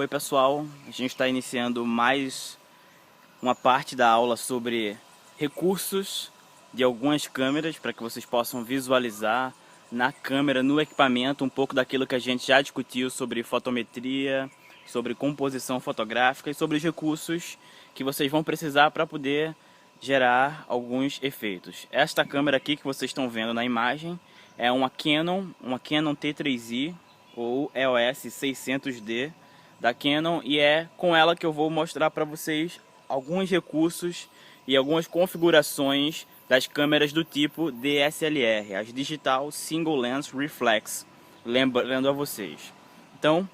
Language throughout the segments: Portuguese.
Oi pessoal, a gente está iniciando mais uma parte da aula sobre recursos de algumas câmeras para que vocês possam visualizar na câmera, no equipamento, um pouco daquilo que a gente já discutiu sobre fotometria, sobre composição fotográfica e sobre os recursos que vocês vão precisar para poder gerar alguns efeitos. Esta câmera aqui que vocês estão vendo na imagem é uma Canon T3i ou EOS 600D da Canon, e é com ela que eu vou mostrar para vocês alguns recursos e algumas configurações das câmeras do tipo DSLR, as Digital Single Lens Reflex, lembrando a vocês. Então,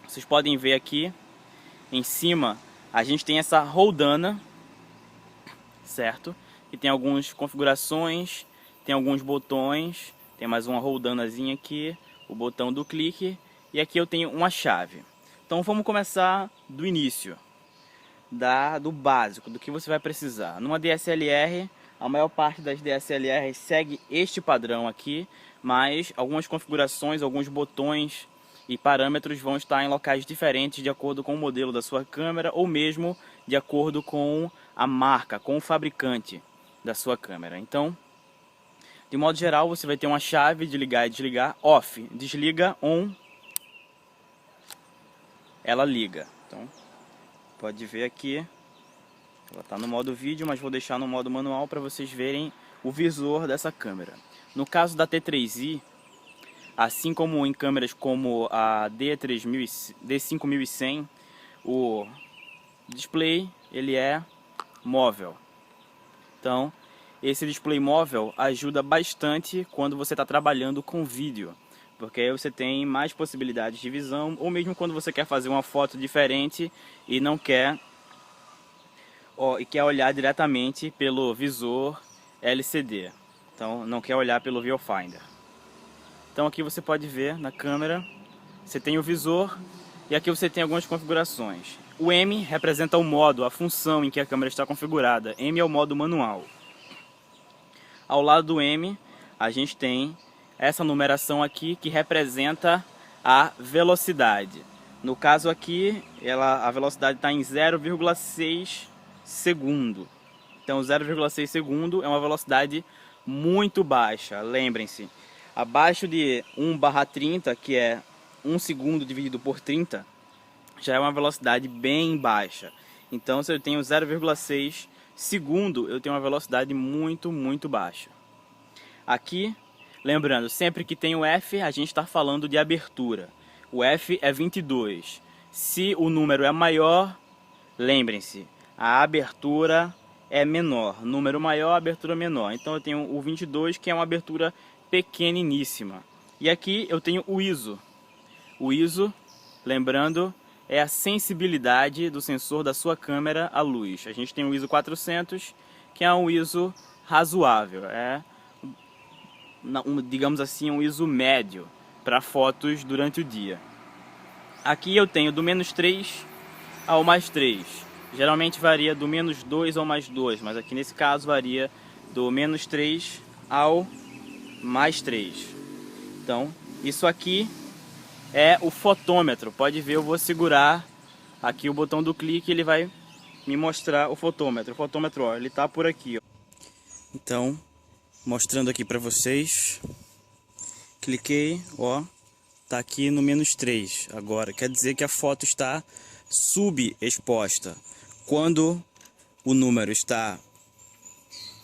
vocês podem ver aqui em cima, a gente tem essa roldana, certo? Que tem algumas configurações, tem alguns botões, tem mais uma roldanazinha aqui, o botão do clique, e aqui eu tenho uma chave. Então vamos começar do início, do básico, do que você vai precisar. Numa DSLR, a maior parte das DSLR segue este padrão aqui, mas algumas configurações, alguns botões e parâmetros vão estar em locais diferentes de acordo com o modelo da sua câmera ou mesmo de acordo com a marca, com o fabricante da sua câmera. Então, de modo geral, você vai ter uma chave de ligar e desligar, off, desliga, on, ela liga. Então, pode ver aqui, ela está no modo vídeo, mas vou deixar no modo manual para vocês verem o visor dessa câmera. No caso da T3i, assim como em câmeras como a D5100, o display ele é móvel. Então, esse display móvel ajuda bastante quando você está trabalhando com vídeo, porque aí você tem mais possibilidades de visão, ou mesmo quando você quer fazer uma foto diferente e não quer quer olhar diretamente pelo visor LCD. Então, não quer olhar pelo viewfinder. Então aqui você pode ver na câmera, você tem o visor e aqui você tem algumas configurações. O M representa o modo, a função em que a câmera está configurada. M é o modo manual. Ao lado do M, a gente tem essa numeração aqui que representa a velocidade. No caso aqui, a velocidade está em 0,6 segundo. Então 0,6 segundo é uma velocidade muito baixa, lembrem-se. Abaixo de 1/30, que é 1 segundo dividido por 30, já é uma velocidade bem baixa. Então, se eu tenho 0,6 segundo, eu tenho uma velocidade muito baixa. Aqui, lembrando, sempre que tem o F, a gente está falando de abertura. O F é 22. Se o número é maior, lembrem-se, a abertura é menor. Número maior, abertura menor. Então, eu tenho o 22, que é uma abertura pequeniníssima. E aqui eu tenho o ISO. O ISO, lembrando, é a sensibilidade do sensor da sua câmera à luz. A gente tem o ISO 400, que é um ISO razoável. É, digamos assim, um ISO médio para fotos durante o dia. Aqui eu tenho do -3 ao +3. Geralmente varia do -2 ao +2, mas aqui nesse caso varia do -3 ao +3. Então, isso aqui é o fotômetro. Pode ver, eu vou segurar aqui o botão do clique, ele vai me mostrar o fotômetro. O fotômetro, ó, ele tá por aqui, ó. Então, mostrando aqui para vocês. Cliquei, ó, tá aqui no -3 agora. Quer dizer que a foto está subexposta. Quando o número está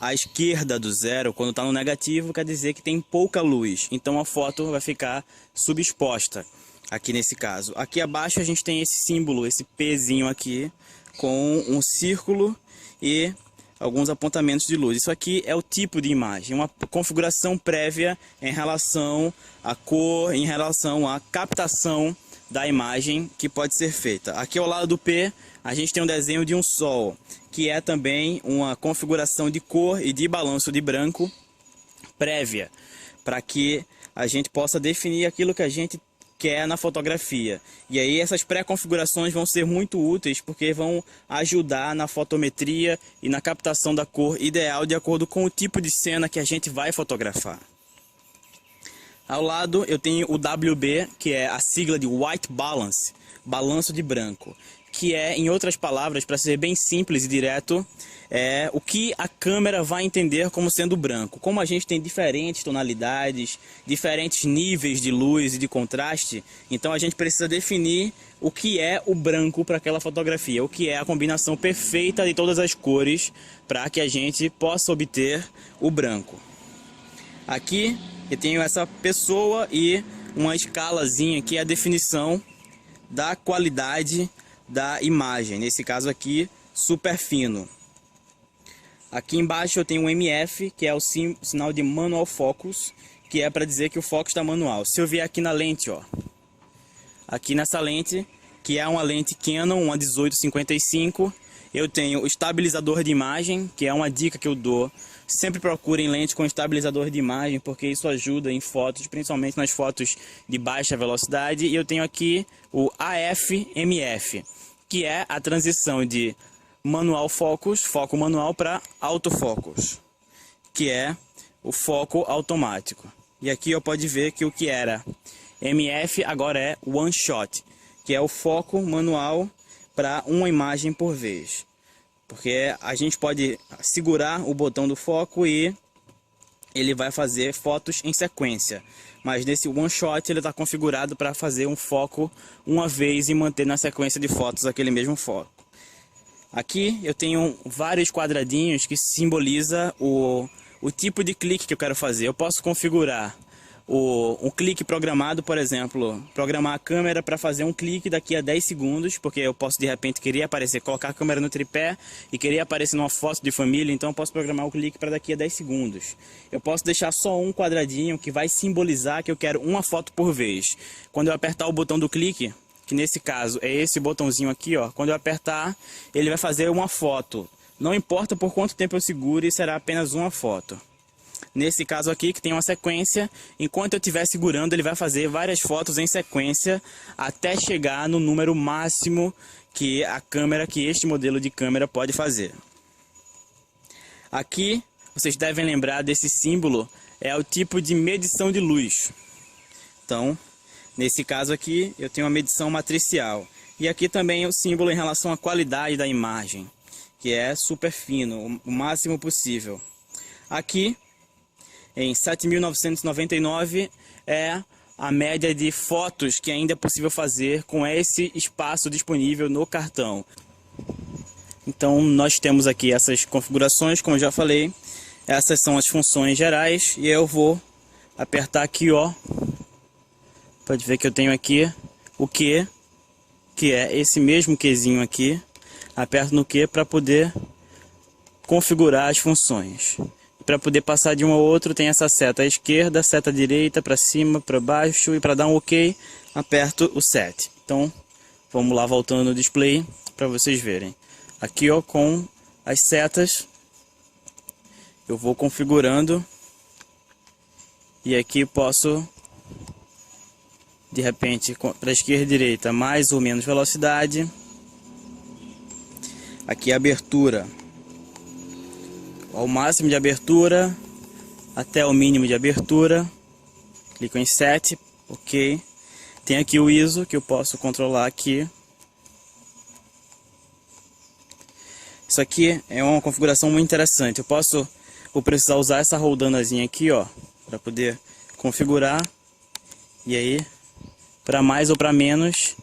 à esquerda do zero, quando está no negativo, quer dizer que tem pouca luz. Então a foto vai ficar subexposta, aqui nesse caso. Aqui abaixo a gente tem esse símbolo, esse Pzinho aqui, com um círculo e alguns apontamentos de luz. Isso aqui é o tipo de imagem, uma configuração prévia em relação à cor, em relação à captação da imagem que pode ser feita. Aqui ao lado do P, a gente tem um desenho de um sol, que é também uma configuração de cor e de balanço de branco prévia, para que a gente possa definir aquilo que a gente quer na fotografia. E aí essas pré-configurações vão ser muito úteis, porque vão ajudar na fotometria e na captação da cor ideal de acordo com o tipo de cena que a gente vai fotografar. Ao lado eu tenho o WB, que é a sigla de White Balance, balanço de branco, que é, em outras palavras, para ser bem simples e direto, é o que a câmera vai entender como sendo branco. Como a gente tem diferentes tonalidades, diferentes níveis de luz e de contraste, então a gente precisa definir o que é o branco para aquela fotografia, o que é a combinação perfeita de todas as cores para que a gente possa obter o branco. Aqui eu tenho essa pessoa e uma escalazinha que é a definição da qualidade da imagem, nesse caso aqui, super fino. Aqui embaixo eu tenho um MF, que é o sinal de Manual Focus, que é para dizer que o foco está manual. Se eu vier aqui na lente, ó, aqui nessa lente, que é uma lente Canon, uma 18-55, eu tenho o estabilizador de imagem, que é uma dica que eu dou. Sempre procurem lente com estabilizador de imagem, porque isso ajuda em fotos, principalmente nas fotos de baixa velocidade. E eu tenho aqui o AF-MF, que é a transição de manual focus, foco manual, para autofocus, que é o foco automático. E aqui eu pode ver que o que era MF agora é one shot, que é o foco manual para uma imagem por vez. Porque a gente pode segurar o botão do foco e ele vai fazer fotos em sequência. Mas nesse one shot ele está configurado para fazer um foco uma vez e manter na sequência de fotos aquele mesmo foco. Aqui eu tenho vários quadradinhos que simboliza o tipo de clique que eu quero fazer. Eu posso configurar um clique programado, por exemplo, programar a câmera para fazer um clique daqui a 10 segundos, porque eu posso de repente querer aparecer, colocar a câmera no tripé e querer aparecer numa foto de família, então eu posso programar o clique para daqui a 10 segundos. Eu posso deixar só um quadradinho que vai simbolizar que eu quero uma foto por vez. Quando eu apertar o botão do clique, que nesse caso é esse botãozinho aqui, ó, quando eu apertar, ele vai fazer uma foto. Não importa por quanto tempo eu segure, será apenas uma foto. Nesse caso aqui, que tem uma sequência, enquanto eu estiver segurando, ele vai fazer várias fotos em sequência até chegar no número máximo que este modelo de câmera pode fazer. Aqui, vocês devem lembrar desse símbolo, é o tipo de medição de luz. Então, nesse caso aqui, eu tenho uma medição matricial. E aqui também é o símbolo em relação à qualidade da imagem, que é super fino, o máximo possível. Aqui, em 7.999 é a média de fotos que ainda é possível fazer com esse espaço disponível no cartão. Então nós temos aqui essas configurações, como eu já falei. Essas são as funções gerais e eu vou apertar aqui, ó. Pode ver que eu tenho aqui o Q, que é esse mesmo Qzinho aqui. Aperto no Q para poder configurar as funções. Para poder passar de um ao outro, tem essa seta à esquerda, seta à direita, para cima, para baixo, e para dar um OK, aperto o Set. Então, vamos lá voltando no display para vocês verem. Aqui, ó, com as setas, eu vou configurando e aqui posso, de repente, para a esquerda e direita, mais ou menos velocidade. Aqui a abertura. Ao máximo de abertura até o mínimo de abertura. Clico em Set, OK. Tem aqui o ISO que eu posso controlar aqui. Isso aqui é uma configuração muito interessante. Vou precisar usar essa roldanazinha aqui, ó, para poder configurar. E aí, para mais ou para menos,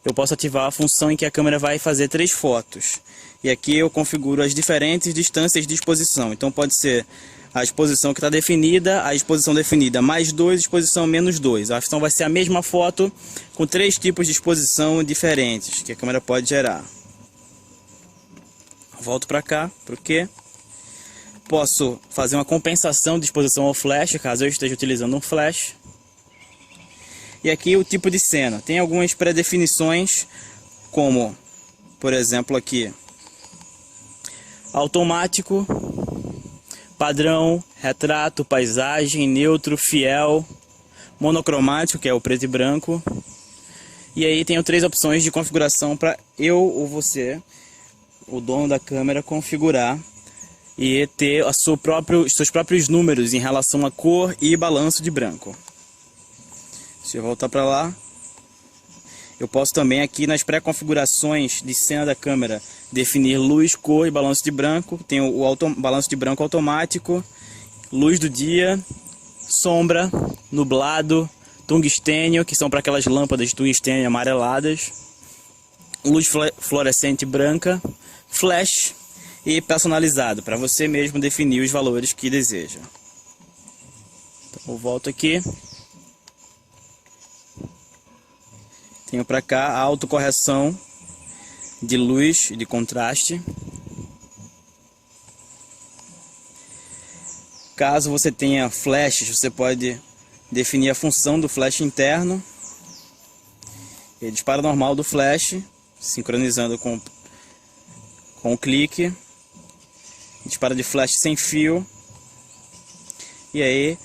eu posso ativar a função em que a câmera vai fazer 3 fotos. E aqui eu configuro as diferentes distâncias de exposição. Então pode ser a exposição que está definida, a exposição definida mais 2, exposição menos 2. Então vai ser a mesma foto com 3 tipos de exposição diferentes que a câmera pode gerar. Volto para cá, para o Q. Posso fazer uma compensação de exposição ao flash, caso eu esteja utilizando um flash. E aqui o tipo de cena. Tem algumas pré-definições, como, por exemplo, aqui, automático, padrão, retrato, paisagem, neutro, fiel, monocromático, que é o preto e branco. E aí tenho 3 opções de configuração para eu ou você, o dono da câmera, configurar e ter os seus próprios números em relação a cor e balanço de branco. Se eu voltar para lá, eu posso também aqui nas pré-configurações de cena da câmera definir luz, cor e balanço de branco. Tem o balanço de branco automático, luz do dia, sombra, nublado, tungstênio, que são para aquelas lâmpadas de tungstênio amareladas, luz fluorescente branca, flash e personalizado, para você mesmo definir os valores que deseja. Então, eu volto aqui. Tenho para cá a autocorreção de luz e de contraste. Caso você tenha flashes, você pode definir a função do flash interno. E disparo normal do flash, sincronizando com o clique. Disparo de flash sem fio. E aí,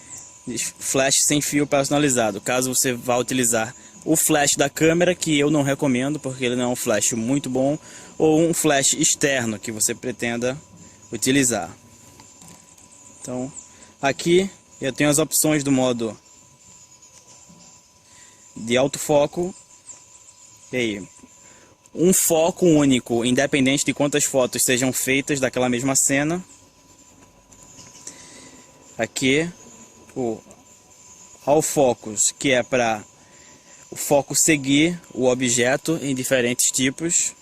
flash sem fio personalizado. Caso você vá utilizar o flash da câmera, que eu não recomendo, porque ele não é um flash muito bom, ou um flash externo que você pretenda utilizar. Então, aqui eu tenho as opções do modo de autofoco. E aí, um foco único, independente de quantas fotos sejam feitas daquela mesma cena. Aqui, o All Focus, que é para o foco seguir o objeto em diferentes tipos.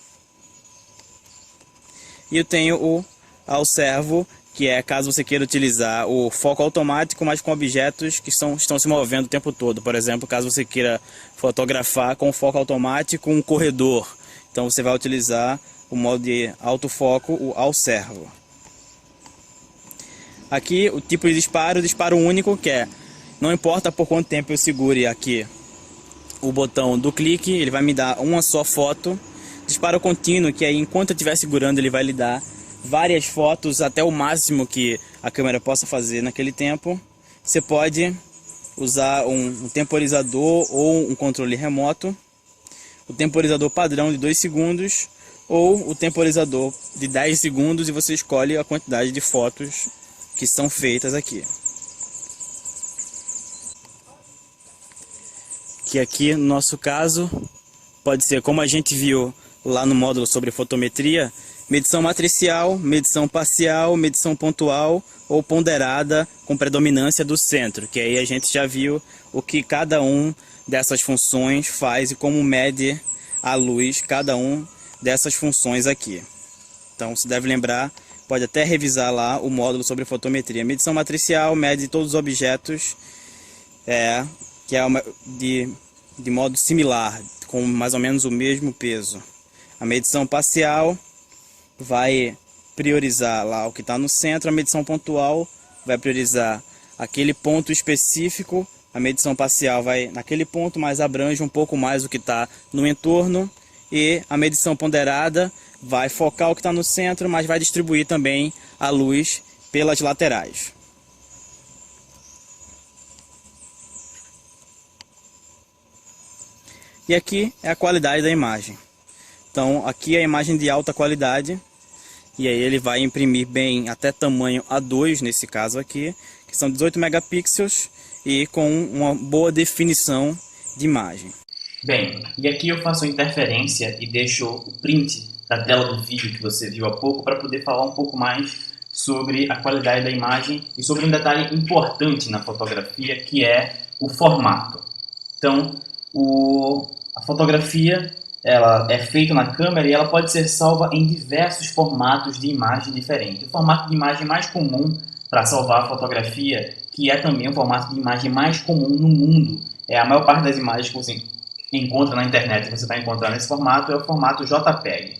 E eu tenho o All Servo, que é caso você queira utilizar o foco automático, mas com objetos que estão se movendo o tempo todo. Por exemplo, caso você queira fotografar com foco automático um corredor, então você vai utilizar o modo de autofoco, o All Servo. Aqui o tipo de disparo único, que é, não importa por quanto tempo eu segure aqui o botão do clique, ele vai me dar uma só foto. Disparo contínuo, que aí enquanto eu estiver segurando ele vai lhe dar várias fotos até o máximo que a câmera possa fazer naquele tempo. Você pode usar um temporizador ou um controle remoto, o temporizador padrão de 2 segundos ou o temporizador de 10 segundos, e você escolhe a quantidade de fotos que são feitas aqui. Que aqui no nosso caso pode ser, como a gente viu lá no módulo sobre fotometria, medição matricial, medição parcial, medição pontual ou ponderada com predominância do centro, que aí a gente já viu o que cada um dessas funções faz e como mede a luz cada um dessas funções aqui. Então você deve lembrar, pode até revisar lá o módulo sobre fotometria. Medição matricial mede todos os objetos que é de modo similar, com mais ou menos o mesmo peso. A medição parcial vai priorizar lá o que está no centro, a medição pontual vai priorizar aquele ponto específico, a medição parcial vai naquele ponto, mas abrange um pouco mais o que está no entorno, e a medição ponderada vai focar o que está no centro, mas vai distribuir também a luz pelas laterais. E aqui é a qualidade da imagem. Então aqui é a imagem de alta qualidade, e aí ele vai imprimir bem até tamanho A2 nesse caso aqui, que são 18 megapixels e com uma boa definição de imagem. Bem, e aqui eu faço a interferência e deixo o print da tela do vídeo que você viu há pouco para poder falar um pouco mais sobre a qualidade da imagem e sobre um detalhe importante na fotografia, que é o formato. Então, a fotografia ela é feita na câmera e ela pode ser salva em diversos formatos de imagem diferentes. O formato de imagem mais comum para salvar a fotografia, que é também o formato de imagem mais comum no mundo, a maior parte das imagens que você encontra na internet, você vai encontrar nesse formato, é o formato JPEG.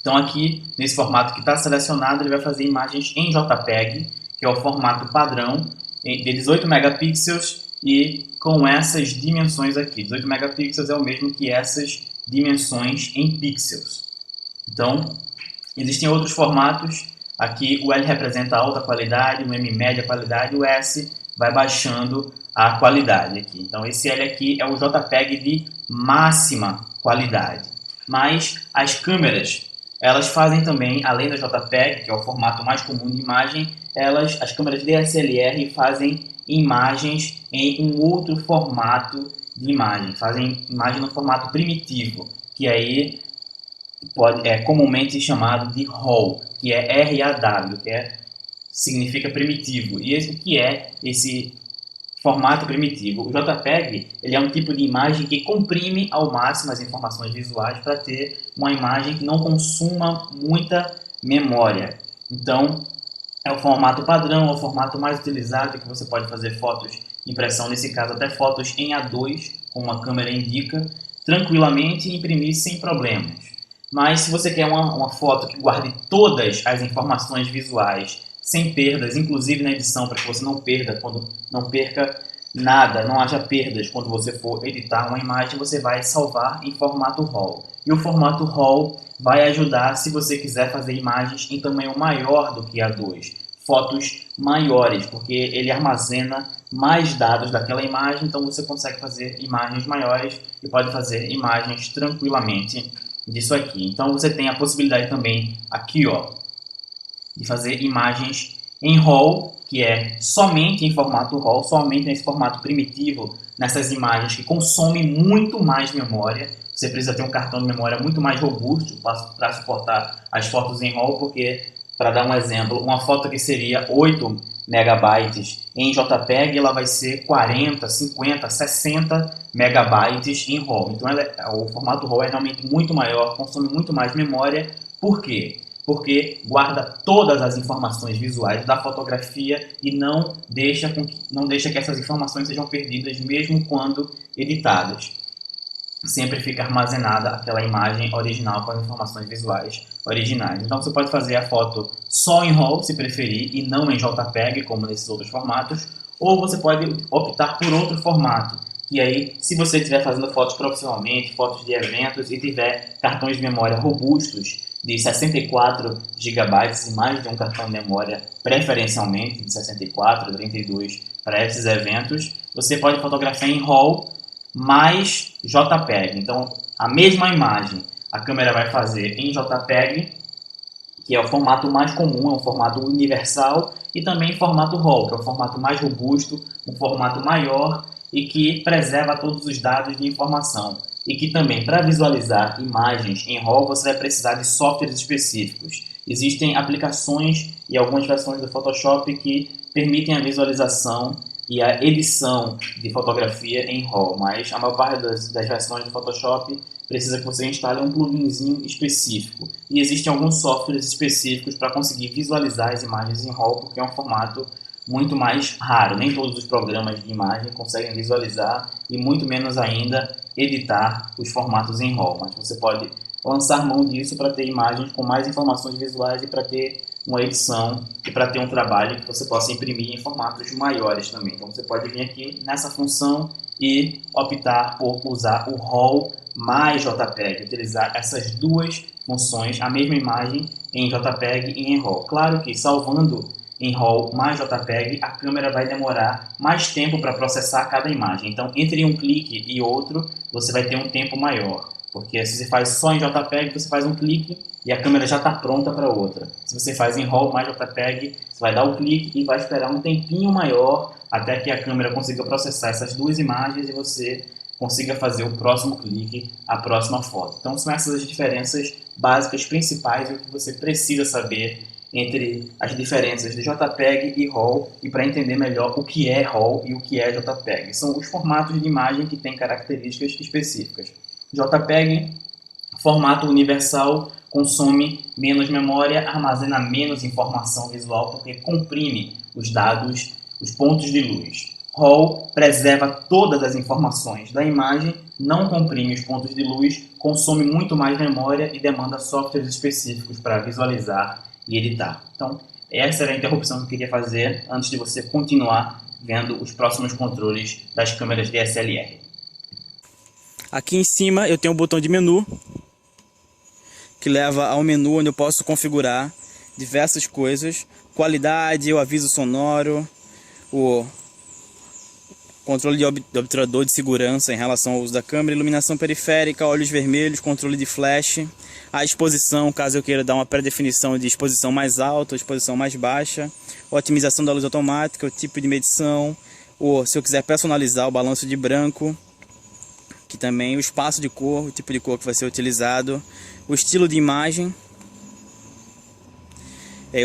Então aqui, nesse formato que está selecionado, ele vai fazer imagens em JPEG, que é o formato padrão, de 18 megapixels e com essas dimensões aqui. 18 megapixels é o mesmo que essas dimensões em pixels. Então, existem outros formatos. Aqui o L representa a alta qualidade, o M média qualidade, o S vai baixando a qualidade aqui. Então esse L aqui é o JPEG de máxima qualidade. Mas as câmeras Elas fazem também, além da JPEG, que é o formato mais comum de imagem, as câmeras DSLR fazem imagens em um outro formato de imagem, fazem imagem no formato primitivo, que aí é comumente chamado de RAW, que é RAW, significa primitivo. E o que é esse formato primitivo? O JPEG ele é um tipo de imagem que comprime ao máximo as informações visuais para ter uma imagem que não consuma muita memória. Então, é o formato padrão, é o formato mais utilizado, que você pode fazer fotos, impressão, nesse caso até fotos em A2, como a câmera indica, tranquilamente e imprimir sem problemas. Mas se você quer uma foto que guarde todas as informações visuais, sem perdas, inclusive na edição, para que você não perca nada, não haja perdas quando você for editar uma imagem, você vai salvar em formato RAW. E o formato RAW vai ajudar se você quiser fazer imagens em tamanho maior do que A2, fotos maiores, porque ele armazena mais dados daquela imagem, então você consegue fazer imagens maiores e pode fazer imagens tranquilamente disso aqui. Então você tem a possibilidade também aqui, ó, de fazer imagens em RAW, que é somente em formato RAW, somente nesse formato primitivo, nessas imagens que consomem muito mais memória. Você precisa ter um cartão de memória muito mais robusto para suportar as fotos em RAW, porque, para dar um exemplo, uma foto que seria 8 megabytes em JPEG, ela vai ser 40, 50, 60 megabytes em RAW. Então o formato RAW é realmente muito maior, consome muito mais memória. Por quê? Porque guarda todas as informações visuais da fotografia e não deixa que essas informações sejam perdidas mesmo quando editadas. Sempre fica armazenada aquela imagem original com as informações visuais originais. Então você pode fazer a foto só em RAW, se preferir, e não em JPEG, como nesses outros formatos, ou você pode optar por outro formato. E aí, se você estiver fazendo fotos profissionalmente, fotos de eventos e tiver cartões de memória robustos de 64 GB e mais de um cartão de memória, preferencialmente de 64, 32 para esses eventos, você pode fotografar em RAW mais JPEG. Então, a mesma imagem a câmera vai fazer em JPEG, que é o formato mais comum, é um formato universal, e também em formato RAW, que é o formato mais robusto, um formato maior e que preserva todos os dados de informação. E que também, para visualizar imagens em RAW, você vai precisar de softwares específicos. Existem aplicações e algumas versões do Photoshop que permitem a visualização e a edição de fotografia em RAW, mas a maior parte das versões do Photoshop precisa que você instale um pluginzinho específico. E existem alguns softwares específicos para conseguir visualizar as imagens em RAW, porque é um formato muito mais raro. Nem todos os programas de imagem conseguem visualizar e muito menos ainda editar os formatos em RAW. Mas você pode lançar mão disso para ter imagens com mais informações visuais e para ter uma edição e para ter um trabalho que você possa imprimir em formatos maiores também. Então você pode vir aqui nessa função e optar por usar o RAW mais JPEG, utilizar essas duas funções, a mesma imagem em JPEG e em RAW. Claro que salvando em RAW mais JPEG, a câmera vai demorar mais tempo para processar cada imagem. Então, entre um clique e outro, você vai ter um tempo maior. Porque se você faz só em JPEG, você faz um clique e a câmera já está pronta para outra. Se você faz em RAW mais JPEG, você vai dar o clique e vai esperar um tempinho maior até que a câmera consiga processar essas duas imagens e você consiga fazer o próximo clique, a próxima foto. Então são essas as diferenças básicas principais e o que você precisa saber entre as diferenças de JPEG e RAW e para entender melhor o que é RAW e o que é JPEG. São os formatos de imagem que têm características específicas. JPEG, formato universal, consome menos memória, armazena menos informação visual porque comprime os dados, os pontos de luz. RAW preserva todas as informações da imagem, não comprime os pontos de luz, consome muito mais memória e demanda softwares específicos para visualizar e editar. Então, essa era a interrupção que eu queria fazer antes de você continuar vendo os próximos controles das câmeras DSLR. Aqui em cima eu tenho um botão de menu, que leva ao menu onde eu posso configurar diversas coisas, qualidade, o aviso sonoro, controle de obturador de segurança em relação ao uso da câmera, iluminação periférica, olhos vermelhos, controle de flash, a exposição, caso eu queira dar uma pré-definição de exposição mais alta ou exposição mais baixa, otimização da luz automática, o tipo de medição, ou se eu quiser personalizar o balanço de branco, que também o espaço de cor, o tipo de cor que vai ser utilizado, o estilo de imagem,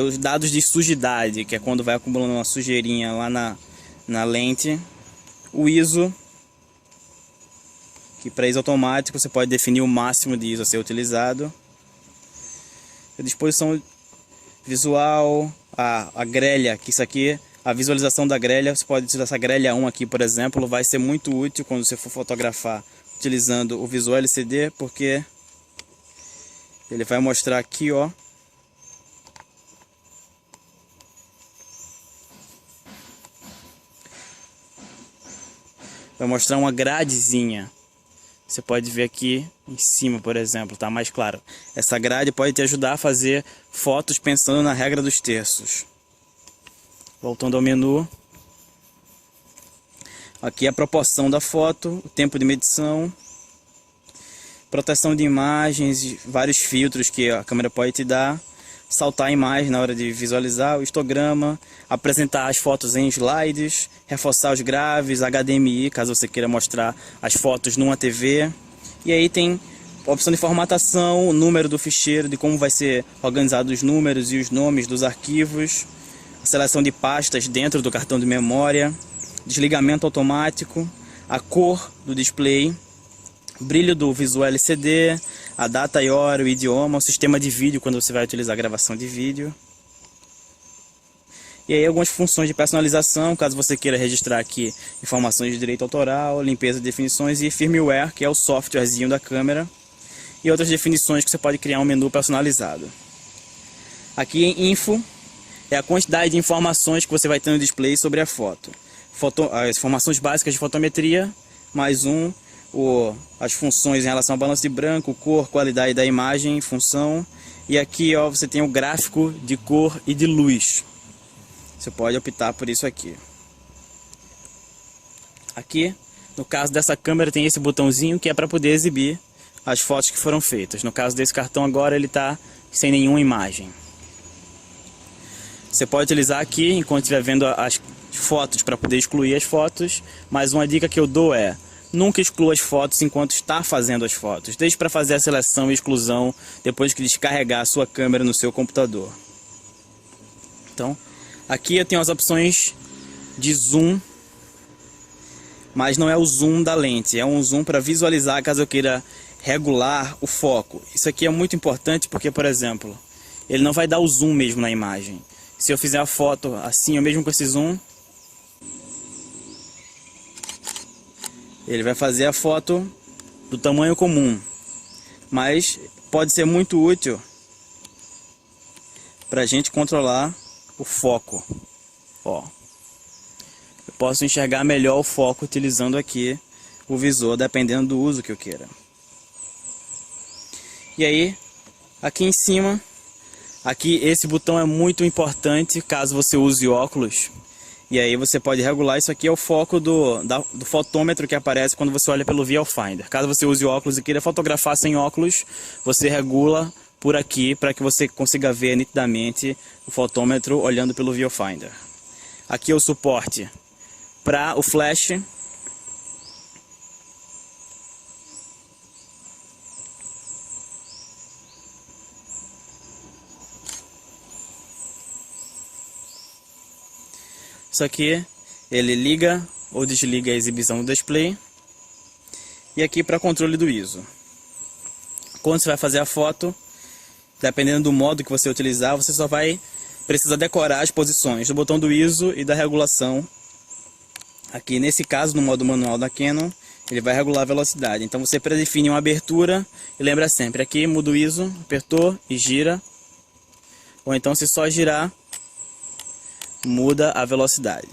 os dados de sujidade, que é quando vai acumulando uma sujeirinha lá na lente, o ISO, que para ISO automático você pode definir o máximo de ISO a ser utilizado, a disposição visual, a grelha, que isso aqui, a visualização da grelha, você pode utilizar essa grelha 1 aqui, por exemplo, vai ser muito útil quando você for fotografar utilizando o visual LCD, porque ele vai mostrar aqui, ó, vai mostrar uma gradezinha. Você pode ver aqui em cima, por exemplo, tá mais claro. Essa grade pode te ajudar a fazer fotos pensando na regra dos terços. Voltando ao menu. Aqui a proporção da foto, o tempo de medição, proteção de imagens, vários filtros que a câmera pode te dar. Saltar a imagem na hora de visualizar, o histograma, apresentar as fotos em slides, reforçar os graves, HDMI, caso você queira mostrar as fotos numa TV. E aí tem a opção de formatação, o número do ficheiro, de como vai ser organizado os números e os nomes dos arquivos, a seleção de pastas dentro do cartão de memória, desligamento automático, a cor do display, brilho do visual LCD, a data e hora, o idioma, o sistema de vídeo quando você vai utilizar a gravação de vídeo. E aí algumas funções de personalização, caso você queira registrar aqui informações de direito autoral, limpeza de definições e firmware, que é o softwarezinho da câmera. E outras definições que você pode criar um menu personalizado. Aqui em Info é a quantidade de informações que você vai ter no display sobre a foto. As informações básicas de fotometria, mais as funções em relação ao balanço de branco, cor, qualidade da imagem, função. E aqui, ó, você tem o gráfico de cor e de luz. Você pode optar por isso aqui. Aqui, no caso dessa câmera, tem esse botãozinho que é para poder exibir as fotos que foram feitas. No caso desse cartão agora, ele está sem nenhuma imagem. Você pode utilizar aqui, enquanto estiver vendo as fotos, para poder excluir as fotos. Mas uma dica que eu dou é: nunca exclua as fotos enquanto está fazendo as fotos. Deixe para fazer a seleção e exclusão depois que descarregar a sua câmera no seu computador. Então, aqui eu tenho as opções de zoom, mas não é o zoom da lente, é um zoom para visualizar caso eu queira regular o foco. Isso aqui é muito importante porque, por exemplo, ele não vai dar o zoom mesmo na imagem. Se eu fizer a foto assim, ou mesmo com esse zoom, ele vai fazer a foto do tamanho comum, mas pode ser muito útil para a gente controlar o foco. Ó, eu posso enxergar melhor o foco utilizando aqui o visor, dependendo do uso que eu queira. E aí, aqui em cima, aqui esse botão é muito importante caso você use óculos. E aí você pode regular, isso aqui é o foco do fotômetro que aparece quando você olha pelo viewfinder. Caso você use óculos e queira fotografar sem óculos, você regula por aqui para que você consiga ver nitidamente o fotômetro olhando pelo viewfinder. Aqui é o suporte para o flash. Isso aqui, ele liga ou desliga a exibição do display. E aqui para controle do ISO. Quando você vai fazer a foto, dependendo do modo que você utilizar, você só vai precisar decorar as posições do botão do ISO e da regulação. Aqui nesse caso, no modo manual da Canon, ele vai regular a velocidade. Então você predefine uma abertura e lembra sempre, aqui muda o ISO, apertou e gira. Ou então se só girar, muda a velocidade.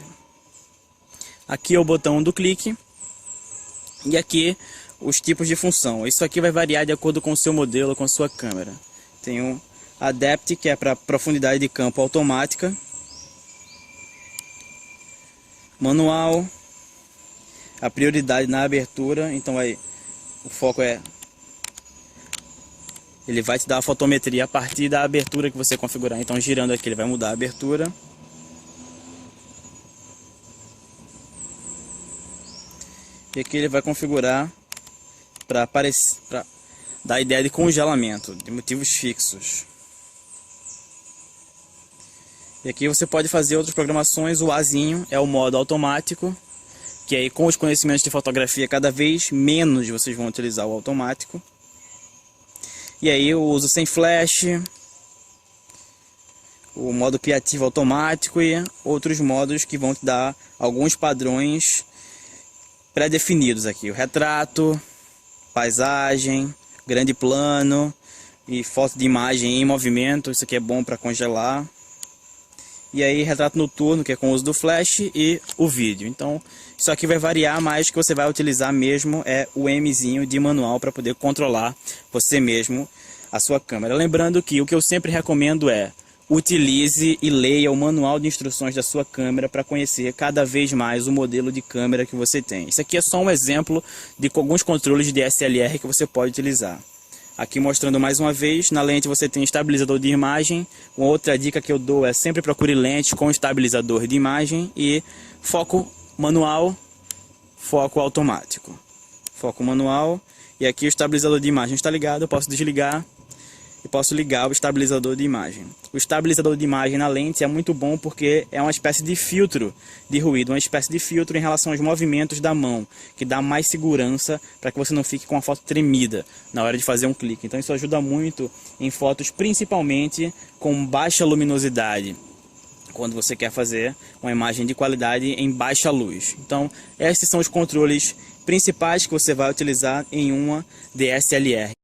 Aqui é o botão do clique. E aqui os tipos de função. Isso aqui vai variar de acordo com o seu modelo, com a sua câmera. Tem o Adapt, que é para profundidade de campo automática. Manual. a prioridade na abertura, então o foco ele vai te dar a fotometria a partir da abertura que você configurar. Então girando aqui ele vai mudar a abertura. E aqui ele vai configurar para dar a ideia de congelamento, de motivos fixos. E aqui você pode fazer outras programações. O Azinho é o modo automático, que aí com os conhecimentos de fotografia cada vez menos vocês vão utilizar o automático. E aí eu uso sem flash, o modo criativo automático e outros modos que vão te dar alguns padrões pré-definidos aqui. O retrato, paisagem, grande plano e foto de imagem em movimento. Isso aqui é bom para congelar. E aí retrato noturno, que é com o uso do flash, e o vídeo. Então isso aqui vai variar, mas o que você vai utilizar mesmo é o Mzinho de manual para poder controlar você mesmo a sua câmera. Lembrando que o que eu sempre recomendo é utilize e leia o manual de instruções da sua câmera para conhecer cada vez mais o modelo de câmera que você tem. Isso aqui é só um exemplo de alguns controles de DSLR que você pode utilizar. Aqui mostrando mais uma vez, na lente você tem estabilizador de imagem. Uma outra dica que eu dou é sempre procure lente com estabilizador de imagem e foco manual, foco automático. Foco manual, e aqui o estabilizador de imagem está ligado, eu posso desligar e posso ligar o estabilizador de imagem. O estabilizador de imagem na lente é muito bom porque é uma espécie de filtro de ruído, uma espécie de filtro em relação aos movimentos da mão, que dá mais segurança para que você não fique com a foto tremida na hora de fazer um clique. Então isso ajuda muito em fotos, principalmente com baixa luminosidade, quando você quer fazer uma imagem de qualidade em baixa luz. Então esses são os controles principais que você vai utilizar em uma DSLR.